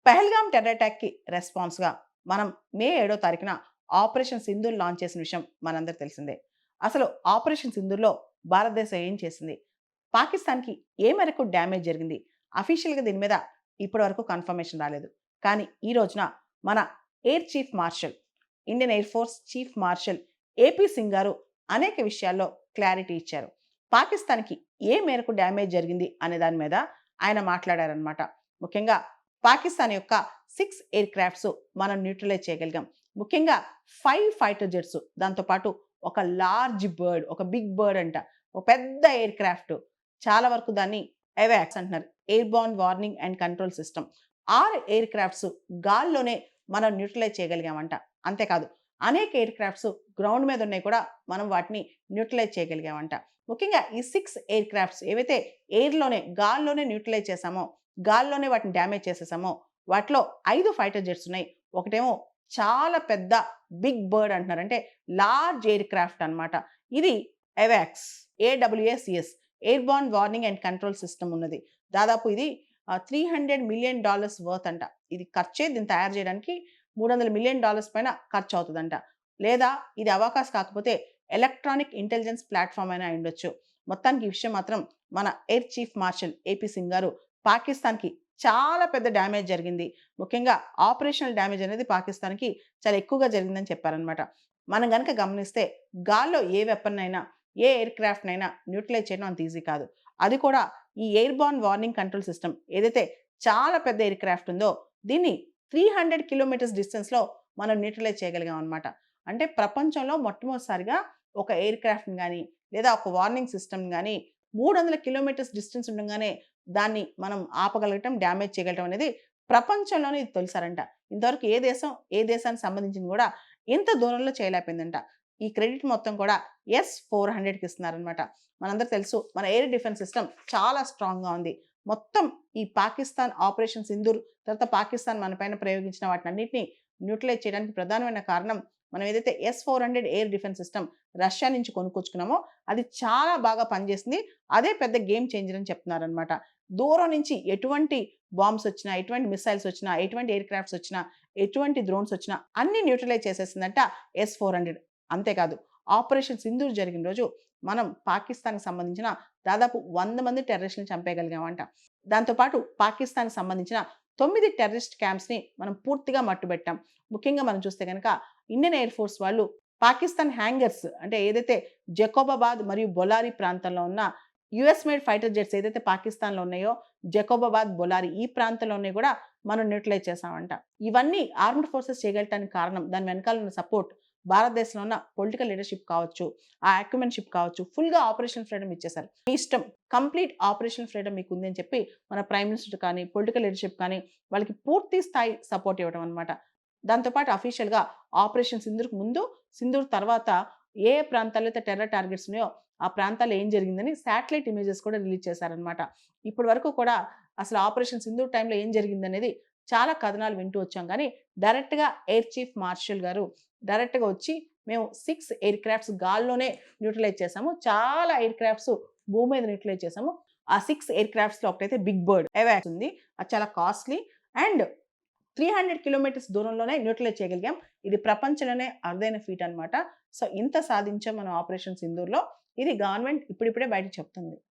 Pahalgam terror అటాక్‌కి రెస్పాన్స్‌గా మనం మే 7వ తారీఖున ఆపరేషన్ సింధూర్ లాంచ్ చేసిన విషయం మనందరికీ తెలిసిందే. అసలు ఆపరేషన్ సింధూర్‌లో భారతదేశం ఏం చేసింది? పాకిస్తాన్‌కి ఏ మేరకు డ్యామేజ్ జరిగింది? అఫీషియల్‌గా దీని మీద ఇప్పటివరకు కన్ఫర్మేషన్ రాలేదు. కానీ ఈ రోజున మన air chief marshal, Indian air force chief marshal AP Singh గారు అనేక విషయాల్లో క్లారిటీ ఇచ్చారు. పాకిస్తాన్‌కి ఏ మేరకు డ్యామేజ్ జరిగింది అనే దాని మీద ఆయన మాట్లాడారనమాట. ముఖ్యంగా పాకిస్తాన్ యొక్క 6 ఎయిర్ క్రాఫ్ట్స్ మనం న్యూట్రలైజ్ చేయగలిగాం. ముఖ్యంగా 5 ఫైటర్ జెట్స్, దాంతో పాటు ఒక లార్జ్ బర్డ్, ఒక బిగ్ బర్డ్ అంట. ఒక పెద్ద ఎయిర్ క్రాఫ్ట్. చాలా వరకు దాన్ని ఎవాక్స్ అంటున్నారు. Airborne warning and control system. 6 air crafts గాల్లోనే మనం న్యూట్రలైజ్ చేయగలిగామంట. అంతేకాదు అనేక ఎయిర్ క్రాఫ్ట్స్ గ్రౌండ్ మీద ఉన్నాయి కూడా మనం వాటిని న్యూట్రలైజ్ చేయగలిగామంట. ముఖ్యంగా ఈ 6 ఎయిర్ క్రాఫ్ట్స్ ఏవైతే ఎయిర్‌లోనే గాల్లోనే న్యూట్రలైజ్ చేశామో, గాల్లోనే వాటిని డ్యామేజ్ చేసేసామో, వాటిలో 5 ఫైటర్ జెట్స్ ఉన్నాయి. ఒకటేమో చాలా పెద్ద బిగ్ బర్డ్ అంటున్నారు. అంటే లార్జ్ ఎయిర్ క్రాఫ్ట్ అన్నమాట. ఇది ఎవాక్స్, AWACS, airborne warning and control system ఉన్నది. దాదాపు ఇది $300 మిలియన్ వర్త్ అంట. ఇది ఖర్చే దీన్ని తయారు చేయడానికి $300 మిలియన్ పైన ఖర్చు అవుతదంట. లేదా ఇది అవాకాస్ కాకపోతే ఎలక్ట్రానిక్ ఇంటెలిజెన్స్ ప్లాట్‌ఫార్మ్ అయినా అయ్యుండొచ్చు. మొత్తానికి ఈ విషయం మాత్రం మన air chief marshal AP Singh గారు పాకిస్తాన్‌కి చాలా పెద్ద డ్యామేజ్ జరిగింది. ముఖ్యంగా ఆపరేషనల్ డ్యామేజ్ అనేది పాకిస్తాన్‌కి చాలా ఎక్కువగా జరిగిందని చెప్పారనమాట. మనం గనక గమనిస్తే గాల్లో ఏ వెపన్ అయినా, ఏ ఎయిర్ క్రాఫ్ట్‌నైనా న్యూట్రలైజ్ చేయడం అంత ఈజీ కాదు. అది కూడా ఈ ఎయిర్‌బోర్న్ వార్నింగ్ కంట్రోల్ సిస్టమ్ ఏదైతే చాలా పెద్ద ఎయిర్ క్రాఫ్ట్ ఉందో దీన్ని 300 కిలోమీటర్స్ డిస్టెన్స్‌లో మనం న్యూట్రలైజ్ చేయగలిగాం అనమాట. అంటే ప్రపంచంలో మొట్టమొదటిసారిగా ఒక ఎయిర్ క్రాఫ్ట్‌ని గాని, లేదా ఒక వార్నింగ్ సిస్టమ్‌ని గాని 300 కిలోమీటర్స్ డిస్టెన్స్ ఉండంగానే దాన్ని మనం ఆపగలగటం, డ్యామేజ్ చేయగలగటం అనేది ప్రపంచంలోనే ఇది తొలిసారంట. ఇంతవరకు ఏ దేశం, ఏ దేశానికి సంబంధించింది గూడా ఇంత దూరంలో చేయలేకపోయిందంట. ఈ క్రెడిట్ మొత్తం కూడా S-400కి ఇస్తున్నారనమాట. మనందరికి తెలుసు మన ఎయిర్ డిఫెన్స్ సిస్టమ్ చాలా స్ట్రాంగ్‌గా ఉంది. మొత్తం ఈ పాకిస్తాన్ ఆపరేషన్ సింధూర్ తర్వాత పాకిస్తాన్ మన పైన ప్రయోగించిన వాటినన్నిటిని న్యూట్రలైజ్ చేయడానికి ప్రధానమైన కారణం మనం ఏదైతే S-400 air defence system Russia నుంచి కొనుక్కొచ్చుకున్నామో అది చాలా బాగా పనిచేసింది. అదే పెద్ద గేమ్ చేంజర్ అని చెప్తున్నారనమాట. దూరం నుంచి ఎటువంటి బాంబ్స్ వచ్చినా, ఎటువంటి మిస్సైల్స్ వచ్చినా, ఎటువంటి ఎయిర్ క్రాఫ్ట్స్ వచ్చినా, ఎటువంటి డ్రోన్స్ వచ్చినా అన్నీ న్యూట్రలైజ్ చేసేసిందంట S-400. అంతేకాదు ఆపరేషన్ సింధూర్ జరిగిన రోజు మనం పాకిస్తాన్‌కి సంబంధించిన దాదాపు 100 మంది టెర్రరిస్టులను చంపేయగలిగామంట. దాంతో పాటు పాకిస్తాన్‌కి సంబంధించిన 9 టెర్రరిస్ట్ క్యాంప్స్‌ని మనం పూర్తిగా మట్టుబెట్టాం. ముఖ్యంగా మనం చూస్తే గనక ఇండియన్ ఎయిర్ ఫోర్స్ వాళ్ళు పాకిస్తాన్ హ్యాంగర్స్ అంటే ఏదైతే జకోబాబాద్ మరియు బొలారి ప్రాంతంలో ఉన్న యూఎస్ మేడ్ ఫైటర్ జెట్స్ ఏదైతే పాకిస్తాన్‌లో ఉన్నాయో జకోబాబాద్, బొలారి ఈ ప్రాంతంలో ఉన్నయి కూడా మనం న్యూట్రలైజ్ చేశామంట. ఇవన్నీ ఆర్మ్డ్ ఫోర్సెస్ చేయగలటానికి కారణం దాని వెనకాల ఉన్న సపోర్ట్ భారతదేశంలో ఉన్న పొలిటికల్ లీడర్‌షిప్ కావచ్చు, ఆ యాక్యుమెన్‌షిప్ కావచ్చు, ఫుల్‌గా ఆపరేషనల్ ఫ్రీడమ్ ఇచ్చేసారు. మీ ఇష్టం కంప్లీట్ ఆపరేషనల్ ఫ్రీడమ్ మీకుంది అని చెప్పి మన ప్రైమ్ మినిస్టర్ కానీ, పొలిటికల్ లీడర్‌షిప్ కానీ వాళ్ళకి పూర్తి స్థాయి సపోర్ట్ ఇవ్వడం అన్నమాట. దాంతో పాటు అఫీషియల్‌గా ఆపరేషన్ సింధూర్‌కి ముందు, సింధూర్ తర్వాత ఏ ప్రాంతాల్లో అయితే టెర్రర్ టార్గెట్స్ ఉన్నాయో ఆ ప్రాంతాల్లో ఏం జరిగిందని శాటిలైట్ ఇమేజెస్ కూడా రిలీజ్ చేశారనమాట. ఇప్పటి వరకు కూడా అసలు ఆపరేషన్ సింధూర్ టైంలో ఏం జరిగిందనేది చాలా కథనాలు వింటూ వచ్చాం కానీ డైరెక్ట్‌గా ఎయిర్ చీఫ్ మార్షల్ గారు డైరెక్ట్‌గా వచ్చి మేము 6 ఎయిర్ క్రాఫ్ట్స్ గాల్లోనే న్యూట్రలైజ్ చేశాము. చాలా ఎయిర్ క్రాఫ్ట్స్ భూమి మీద న్యూట్రలైజ్ చేశాము. ఆ 6 ఎయిర్ క్రాఫ్ట్స్‌లో ఒకటైతే బిగ్ బర్డ్ ఎవాక్స్ ఉంది. అది చాలా కాస్ట్‌లీ అండ్ 300 కిలోమీటర్స్ దూరంలోనే న్యూట్రలైజ్ చేయగలిగాం. ఇది ప్రపంచంలోనే అరుదైన ఫీట్ అన్నమాట. సో, ఇంత సాధించాం మనం ఆపరేషన్ సింధూర్‌లో. ఇది గవర్నమెంట్ ఇప్పుడిప్పుడే బయటకు చెప్తుంది.